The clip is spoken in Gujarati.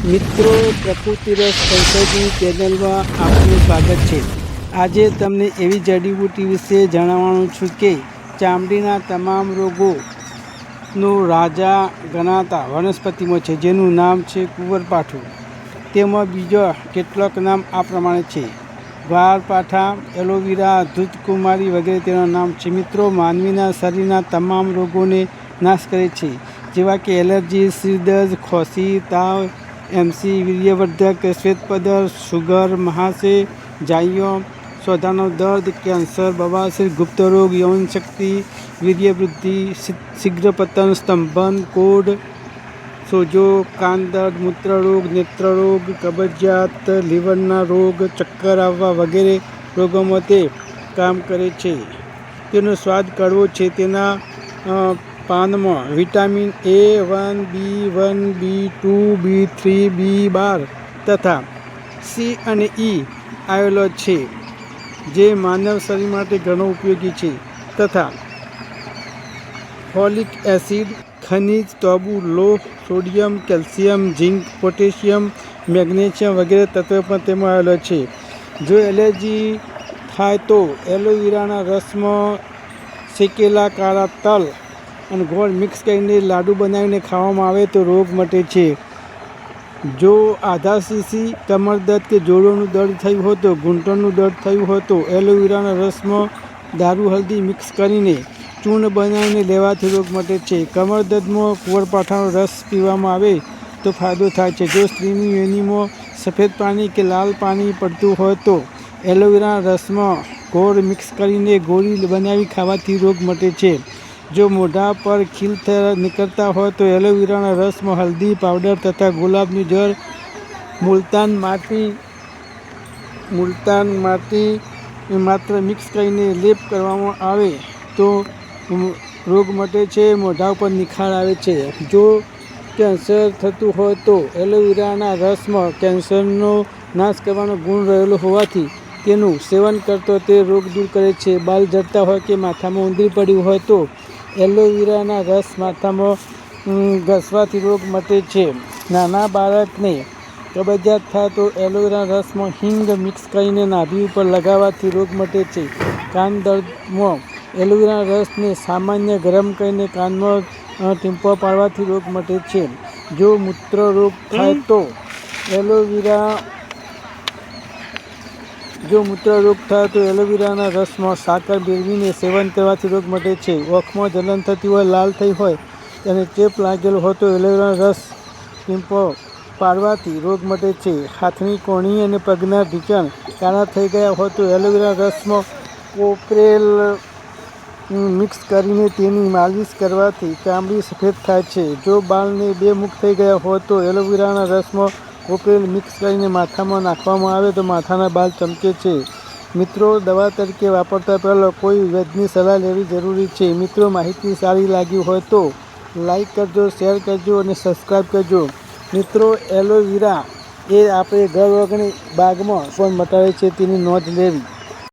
મિત્રો, પ્રકૃતિ રસ ઔષધિ ચેનલમાં આપનું સ્વાગત છે। આજે તમને એવી જડીબુટ્ટી વિશે જણાવવાનું છું કે ચામડીના તમામ રોગોનો રાજા ગણાતા વનસ્પતિમાં છે, જેનું નામ છે કુંવરપાઠું। તેમાં બીજા કેટલાક નામ આ પ્રમાણે છે: ગ્વારપાઠા, એલોવેરા, ધૂતકુમારી વગેરે તેના નામ છે। મિત્રો, માનવીના શરીરના તમામ રોગોને નાશ કરે છે, જેવા કે એલર્જી, શિરદર્દ, ખોસી, તાવ, એમસી, વીર્યવર્ધક, શ્વેતપદર, સુગર, મહાશય, જાઈઓ, સોધાનો દર્દ, કેન્સર, બવાસીર, ગુપ્તરોગ, યૌનશક્તિ, વીર્યવૃદ્ધિ, શીઘ્રપતન, સ્તંભન, કોઢ, સોજો, કાન દર્દ, મૂત્રરોગ, નેત્રરોગ, કબજિયાત, લીવરના રોગ, ચક્કર આવવા વગેરે રોગોમાં તે કામ કરે છે। તેનો સ્વાદ કડવો છે। તેના પાનમાં vitamin A1, B1, B2, B3, B12 તથા C અને E આવેલો છે, જે માનવ શરીર માટે ઘણો ઉપયોગી છે। તથા ફોલિક એસિડ, ખનિજ, તાંબુ, લોહ, સોડિયમ, કેલ્શિયમ, ઝીંક, પોટેશિયમ, મેગ્નેશિયમ વગેરે તત્વો પણ તેમાં આવેલો છે। જો એલર્જી થાય તો એલોવેરાના રસમાં શેકેલા કાળા તલ અને ગોળ મિક્સ કરીને લાડુ બનાવીને ખાવામાં આવે તો રોગ મટે છે। જો આધાશીશી, કમર દર્દ કે જોડોનું દર્દ થયું હોય તો, ઘૂંટણનું દર્દ થયું હોય તો એલોવેરાના રસમાં દારૂ હળદી મિક્સ કરીને ચૂર્ણ બનાવીને લેવાથી રોગ મટે છે। કમર દર્દમાં કુંવરપાઠાનો રસ પીવામાં આવે તો ફાયદો થાય છે। જો સ્ત્રીની યોનિમાં સફેદ પાણી કે લાલ પાણી પડતું હોય તો એલોવેરાના રસમાં ગોળ મિક્સ કરીને ગોળી બનાવી ખાવાથી રોગ મટે છે। જો મોઢા પર ખીલ નીકળતા હોય તો એલોવેરાના રસમાં હળદી પાવડર તથા ગુલાબનું જળ, મુલતાન માટી માત્ર મિક્સ કરીને લેપ કરવામાં આવે તો રોગ મટે છે। મોઢા ઉપર નિખાર આવે છે। જો કેન્સર થતું હોય તો એલોવેરાના રસમાં કેન્સરનો નાશ કરવાનો ગુણ રહેલો હોવાથી તેનું સેવન કરતો તે રોગ દૂર કરે છે। બાલ ઝડતા હોય કે માથામાં ઉંદરી પડ્યું હોય તો એલોવેરાના રસ માથામાં ઘસવાથી રોગ મટે છે। નાના બાળકને કબજિયાત થાય તો એલોવેરાના રસમાં હિંગ મિક્સ કરીને નાભી ઉપર લગાવવાથી રોગ મટે છે। કાન દર્દમાં એલોવેરાના રસને સામાન્ય ગરમ કરીને કાનમાં ટીમ્પા પાડવાથી રોગ મટે છે। જો મૂત્ર રોગ થાય તો એલોવેરાના રસમાં સાકર ભેળવીને સેવન કરવાથી રોગ મટે છે। ઓખમાં જલન થતી હોય, લાલ થઈ હોય અને ચેપ લાગેલો હોય તો એલોવેરાનો રસ ટીમ્પો પાડવાથી રોગ મટે છે। હાથની કોણી અને પગના ઢીંચણ કાળા થઈ ગયા હોય તો એલોવેરાના રસમાં કોપરેલ મિક્સ કરીને તેની માલિશ કરવાથી ચામડી સફેદ થાય છે। જો બાળને બે મુખ થઈ ગયા હોય તો એલોવેરાના રસમાં કોપરેલ મિક્સ કરીને માથામાં નાખવામાં આવે તો માથાના બાલ ચમકે છે। મિત્રો, દવા તરીકે વાપરતા પહેલાં કોઈ વૈદ્યની સલાહ લેવી જરૂરી છે। મિત્રો, માહિતી સારી લાગી હોય તો લાઈક કરજો, શેર કરજો અને સબસ્ક્રાઈબ કરજો। મિત્રો, એલોવેરા એ આપણે ઘર વગરની બાગમાં પણ મટાડે છે, તેની નોંધ લેવી।